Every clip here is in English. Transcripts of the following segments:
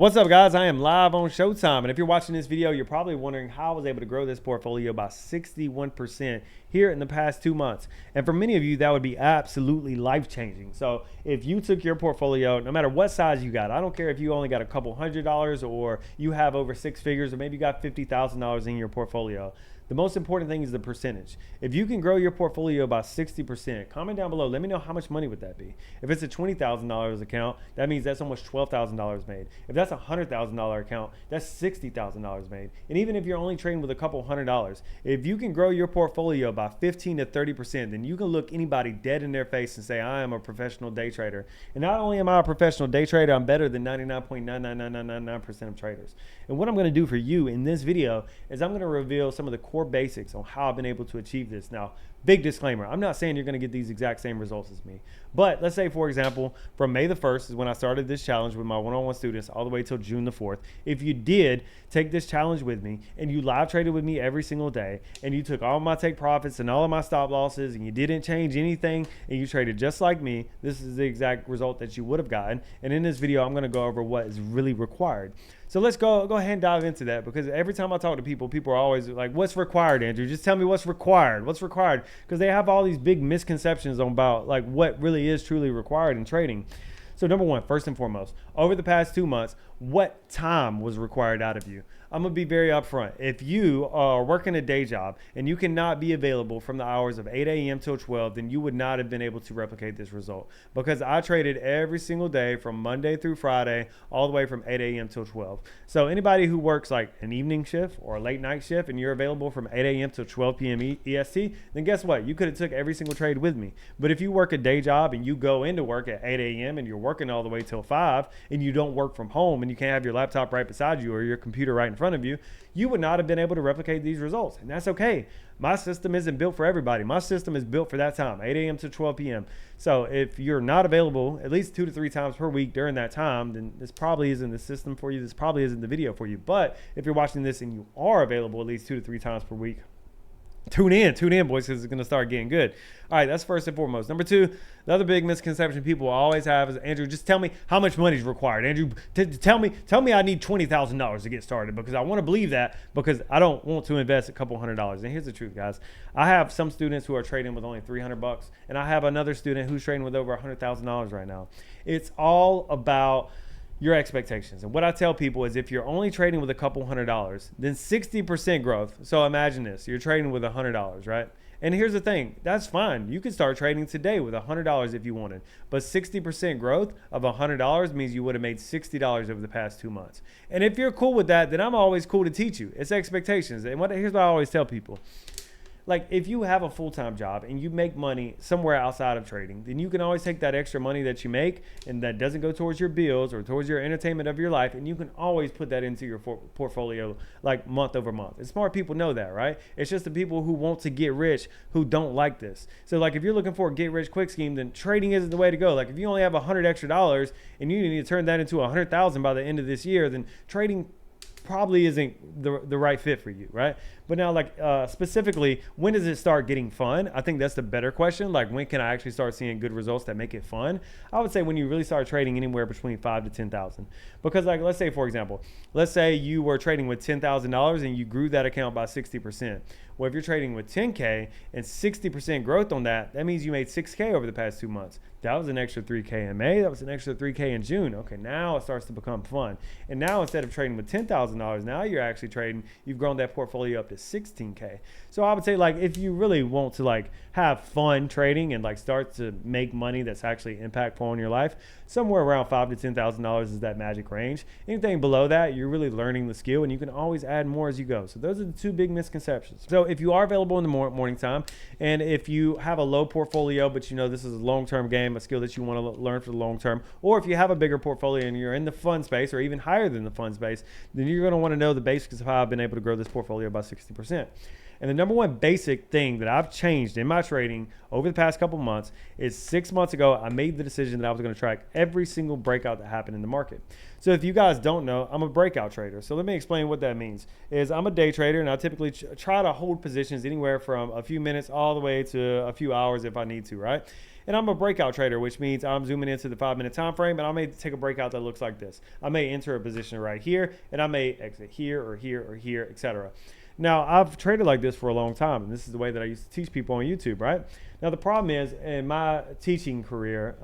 What's up, guys? I am live on Showtime, and if you're watching this video, you're probably wondering how I was able to grow this portfolio by 61% here in the past 2 months. And for many of you, that would be absolutely life-changing. So if you took your portfolio, no matter what size you got, I don't care if you only got a couple $100 or you have over six figures, or maybe you got $50,000 in your portfolio. The most important thing is the percentage. If you can grow your portfolio by 60%, comment down below. Let me know how much money would that be. If it's a $20,000 account, that means that's almost $12,000 made. If that's a $100,000 account, that's $60,000 made. And even if you're only trading with a couple $100, if you can grow your portfolio by 15 to 30%, then you can look anybody dead in their face and say, I am a professional day trader. And not only am I a professional day trader, I'm better than 99.99999% of traders. And what I'm going to do for you in this video is I'm going to reveal some of the core basics on how I've been able to achieve this. Now, big disclaimer, I'm not saying you're going to get these exact same results as me, but let's say, for example, from May the 1st is when I started this challenge with my one-on-one students all the way till June the 4th. If you did take this challenge with me and you live traded with me every single day and you took all of my take profits and all of my stop losses and you didn't change anything and you traded just like me, this is the exact result that you would have gotten. And in this video, I'm going to go over what is really required. So let's go ahead and dive into that, because every time I talk to people, people are always like, what's required, Andrew? Just tell me what's required. What's required? Because they have all these big misconceptions about like what really is truly required in trading. So number one, first and foremost, over the past 2 months, what time was required out of you? I'm going to be very upfront. If you are working a day job and you cannot be available from the hours of 8 a.m. till 12, then you would not have been able to replicate this result, because I traded every single day from Monday through Friday, all the way from 8 a.m. till 12. So anybody who works like an evening shift or a late night shift and you're available from 8 a.m. till 12 p.m. EST, then guess what? You could have took every single trade with me. But if you work a day job and you go into work at 8 a.m. and you're working all the way till 5 and you don't work from home and you can't have your laptop right beside you or your computer right in front of you, you would not have been able to replicate these results. And that's okay. My system isn't built for everybody. My system is built for that time, 8 a.m. to 12 p.m. So if you're not available at least 2 to 3 times per week during that time, then this probably isn't the system for you. This probably isn't the video for you. But if you're watching this and you are available at least 2 to 3 times per week, tune in, boys, because it's going to start getting good. All right, that's first and foremost. Number two, the other big misconception people always have is, Andrew, just tell me how much money is required. Andrew, tell me I need $20,000 to get started, because I want to believe that, because I don't want to invest a couple $100. And here's the truth, guys. I have some students who are trading with only $300, and I have another student who's trading with over $100,000 right now. It's all about your expectations. And what I tell people is, if you're only trading with a couple $100, then 60% growth. So imagine this, you're trading with $100, right? And here's the thing, that's fine. You could start trading today with $100 if you wanted, but 60% growth of $100 means you would have made $60 over the past 2 months. And if you're cool with that, then I'm always cool to teach you. It's expectations. And here's what I always tell people. Like, if you have a full-time job and you make money somewhere outside of trading, then you can always take that extra money that you make and that doesn't go towards your bills or towards your entertainment of your life, and you can always put that into your portfolio like month over month. And smart people know that, right? It's just the people who want to get rich who don't like this. So like, if you're looking for a get rich quick scheme, then trading isn't the way to go. Like, if you only have $100 extra and you need to turn that into $100,000 by the end of this year, then trading probably isn't the right fit for you, right? But now, like, specifically, when does it start getting fun? I think that's the better question. Like, when can I actually start seeing good results that make it fun? I would say when you really start trading anywhere between 5 to 10,000. Because, like, let's say, for example, let's say you were trading with $10,000 and you grew that account by 60%. Well, if you're trading with 10K and 60% growth on that, that means you made 6K over the past 2 months. That was an extra 3K in May. That was an extra 3K in June. Okay, now it starts to become fun. And now, instead of trading with $10,000, now you're actually trading, you've grown that portfolio up to 16K. So I would say, like, if you really want to like have fun trading and like start to make money that's actually impactful on your life, somewhere around $5,000 to $10,000 is that magic range. Anything below that, you're really learning the skill, and you can always add more as you go. So those are the two big misconceptions. So if you are available in the morning time, and if you have a low portfolio, but you know this is a long-term game, a skill that you want to learn for the long term, or if you have a bigger portfolio and you're in the fun space or even higher than the fun space, then you're going to want to know the basics of how I've been able to grow this portfolio by 60%. And the number one basic thing that I've changed in my trading over the past couple months is 6 months ago, I made the decision that I was going to track every single breakout that happened in the market. So if you guys don't know, I'm a breakout trader. So let me explain what that means. Is I'm a day trader, and I typically try to hold positions anywhere from a few minutes all the way to a few hours if I need to, right? And I'm a breakout trader, which means I'm zooming into the 5-minute time frame, and I may take a breakout that looks like this. I may enter a position right here, and I may exit here or here or here, etc. Now, I've traded like this for a long time, and this is the way that I used to teach people on YouTube, right? Now, the problem is, in my teaching career,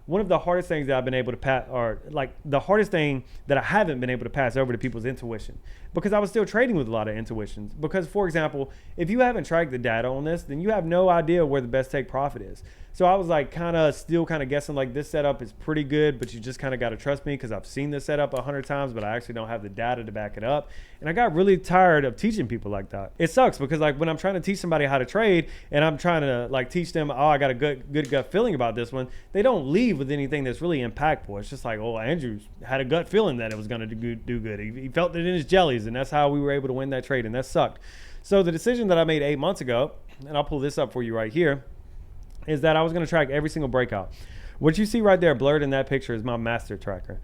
one of the hardest things that I've been able to pass, or like the hardest thing that I haven't been able to pass over to people is intuition, because I was still trading with a lot of intuitions. Because, for example, if you haven't tracked the data on this, then you have no idea where the best take profit is. So I was like still guessing like this setup is pretty good, but you just kind of got to trust me because I've seen this setup 100 times, but I actually don't have the data to back it up. And I got really tired of teaching people like that. It sucks because like when I'm trying to teach somebody how to trade and I'm trying to like teach them, oh, I got a good gut feeling about this one, they don't leave with anything that's really impactful. It's just like, oh, Andrew had a gut feeling that it was going to do good. He felt it in his jellies, and that's how we were able to win that trade, and that sucked. So the decision that I made 8 months ago, and I'll pull this up for you right here, is that I was going to track every single breakout. What you see right there blurred in that picture is my master tracker.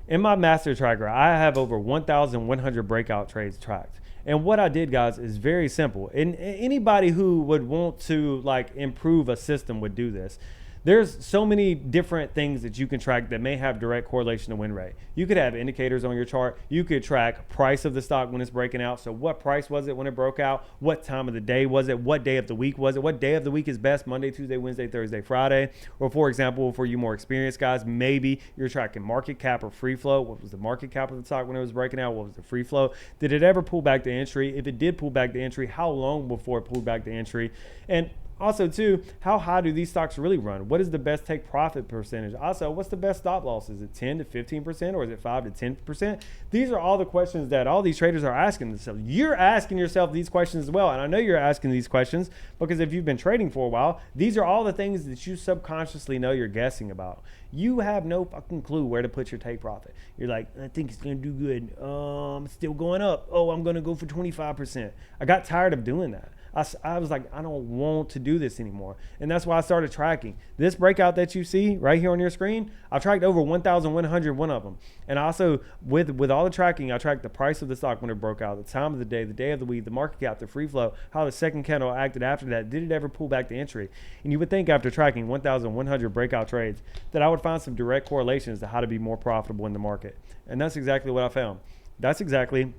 In my master tracker, I have over 1,100 breakout trades tracked. And what I did, guys, is very simple. And anybody who would want to like improve a system would do this. There's so many different things that you can track that may have direct correlation to win rate. You could have indicators on your chart. You could track price of the stock when it's breaking out. So what price was it when it broke out? What time of the day was it? What day of the week was it? What day of the week is best? Monday, Tuesday, Wednesday, Thursday, Friday. Or for example, for you more experienced guys, maybe you're tracking market cap or free flow. What was the market cap of the stock when it was breaking out? What was the free flow? Did it ever pull back the entry? If it did pull back the entry, how long before it pulled back the entry? And also, too, how high do these stocks really run? What is the best take profit percentage? Also, what's the best stop loss? Is it 10 to 15% or is it 5 to 10%? These are all the questions that all these traders are asking themselves. You're asking yourself these questions as well. And I know you're asking these questions because if you've been trading for a while, these are all the things that you subconsciously know you're guessing about. You have no fucking clue where to put your take profit. You're like, I think it's going to do good. It's still going up. Oh, I'm going to go for 25%. I got tired of doing that. I was like, I don't want to do this anymore. And that's why I started tracking. This breakout that you see right here on your screen, I've tracked over 1,101 of them. And also with all the tracking, I tracked the price of the stock when it broke out, the time of the day of the week, the market cap, the free flow, how the second candle acted after that. Did it ever pull back the entry? And you would think after tracking 1,100 breakout trades that I would find some direct correlations to how to be more profitable in the market. And that's exactly what I found. That's exactly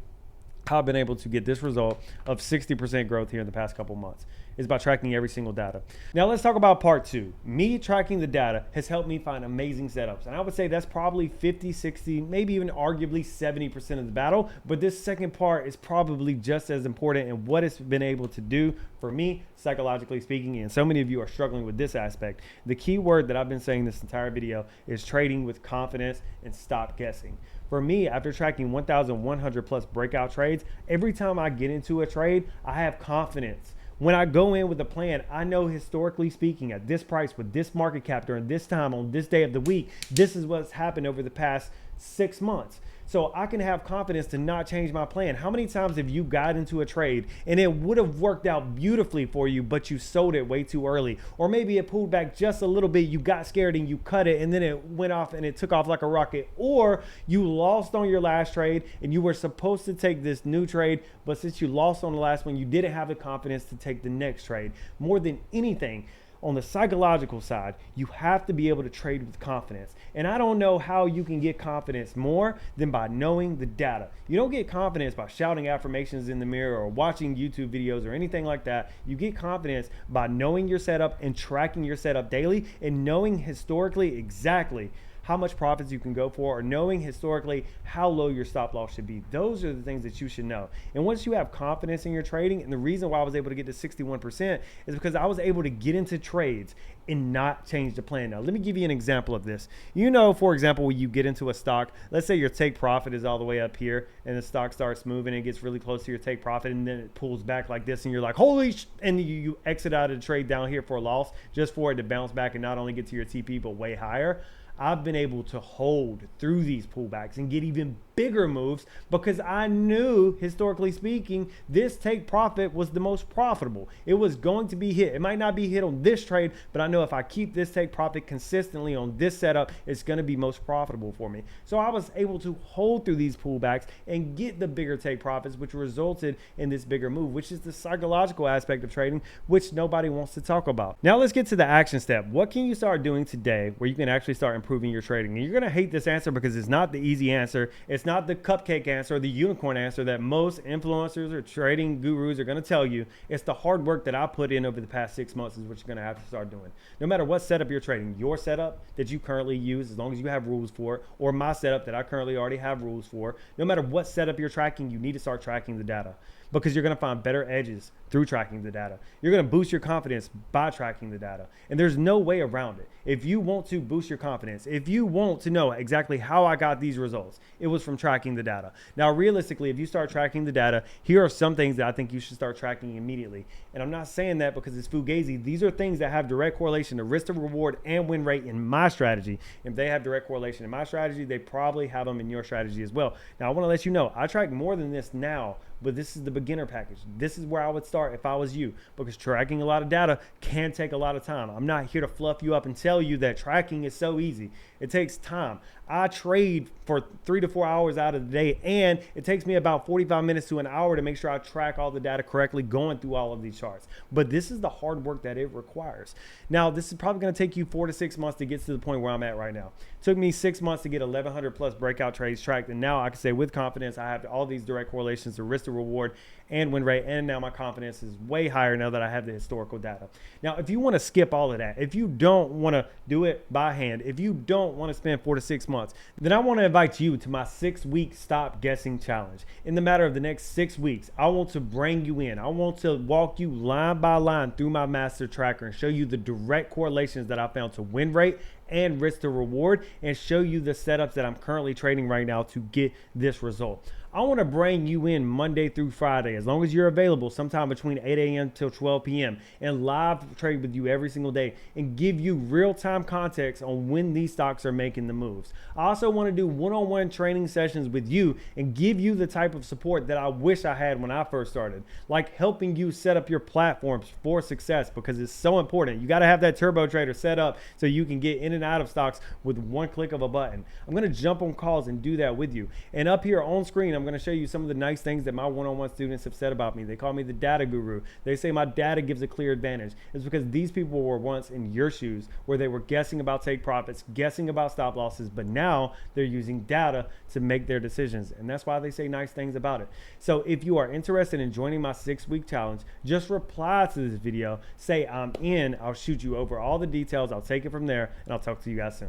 how I've been able to get this result of 60% growth here in the past couple months is by tracking every single data. Now let's talk about part two. Me tracking the data has helped me find amazing setups. And I would say that's probably 50, 60, maybe even arguably 70% of the battle. But this second part is probably just as important in what it's been able to do for me, psychologically speaking. And so many of you are struggling with this aspect. The key word that I've been saying this entire video is trading with confidence and stop guessing. For me, after tracking 1,100 plus breakout trades, every time I get into a trade, I have confidence. When I go in with a plan, I know historically speaking at this price with this market cap during this time on this day of the week, this is what's happened over the past 6 months. So I can have confidence to not change my plan. How many times have you got into a trade and it would have worked out beautifully for you, but you sold it way too early? Or maybe it pulled back just a little bit, you got scared and you cut it and then it went off and it took off like a rocket. Or you lost on your last trade and you were supposed to take this new trade, but since you lost on the last one, you didn't have the confidence to take the next trade. More than anything, on the psychological side, you have to be able to trade with confidence. And I don't know how you can get confidence more than by knowing the data. You don't get confidence by shouting affirmations in the mirror or watching YouTube videos or anything like that. You get confidence by knowing your setup and tracking your setup daily and knowing historically exactly how much profits you can go for, or knowing historically how low your stop loss should be. Those are the things that you should know. And once you have confidence in your trading, and the reason why I was able to get to 61% is because I was able to get into trades and not change the plan. Now, let me give you an example of this. You know, for example, when you get into a stock, let's say your take profit is all the way up here and the stock starts moving and gets really close to your take profit and then it pulls back like this and you're like, holy and you exit out of the trade down here for a loss just for it to bounce back and not only get to your TP, but way higher. I've been able to hold through these pullbacks and get even bigger moves because I knew, historically speaking, this take profit was the most profitable. It was going to be hit. It might not be hit on this trade, but I know if I keep this take profit consistently on this setup, it's going to be most profitable for me. So I was able to hold through these pullbacks and get the bigger take profits, which resulted in this bigger move, which is the psychological aspect of trading, which nobody wants to talk about. Now let's get to the action step. What can you start doing today where you can actually start improving your trading? And you're going to hate this answer because it's not the easy answer. It's not the cupcake answer or the unicorn answer that most influencers or trading gurus are going to tell you. It's the hard work that I put in over the past 6 months is what you're going to have to start doing. No matter what setup you're trading, your setup that you currently use, as long as you have rules for it, or my setup that I currently already have rules for, no matter what setup you're tracking, you need to start tracking the data, because you're going to find better edges through tracking the data. You're going to boost your confidence by tracking the data. And there's no way around it. If you want to boost your confidence, if you want to know exactly how I got these results, it was from tracking the data. Now, realistically, if you start tracking the data, here are some things that I think you should start tracking immediately. And I'm not saying that because it's fugazi. These are things that have direct correlation to risk to reward and win rate in my strategy. If they have direct correlation in my strategy, they probably have them in your strategy as well. Now, I want to let you know, I track more than this now, but this is the beginner package. This is where I would start if I was you, because tracking a lot of data can take a lot of time. I'm not here to fluff you up and tell you that tracking is so easy. It takes time. I trade for 3 to 4 hours out of the day, and it takes me about 45 minutes to an hour to make sure I track all the data correctly going through all of these charts. But this is the hard work that it requires. Now, this is probably going to take you 4 to 6 months to get to the point where I'm at right now. It took me 6 months to get 1,100 plus breakout trades tracked, and now I can say with confidence I have all these direct correlations to risk to reward and win rate, and now my confidence is way higher now that I have the historical data. Now, if you want to skip all of that, if you don't want to do it by hand, if you don't want to spend 4 to 6 months, then I want to invite you to my 6-week stop guessing challenge. In the matter of the next 6 weeks, I want to bring you in. I want to walk you line by line through my master tracker and show you the direct correlations that I found to win rate and risk to reward, and show you the setups that I'm currently trading right now to get this result. I want to bring you in Monday through Friday, as long as you're available, sometime between 8 a.m. till 12 p.m. and live trade with you every single day and give you real-time context on when these stocks are making the moves. I also want to do one-on-one training sessions with you and give you the type of support that I wish I had when I first started, like helping you set up your platforms for success, because it's so important. You got to have that turbo trader set up so you can get in and out of stocks with one click of a button. I'm going to jump on calls and do that with you. And up here on screen, I'm going to show you some of the nice things that my one-on-one students have said about me. They call me the data guru. They say my data gives a clear advantage. It's because these people were once in your shoes, where they were guessing about take profits, guessing about stop losses, but now they're using data to make their decisions. And that's why they say nice things about it. So if you are interested in joining my 6-week challenge, just reply to this video, say I'm in. I'll shoot you over all the details. I'll take it from there, and I'll talk to you guys soon.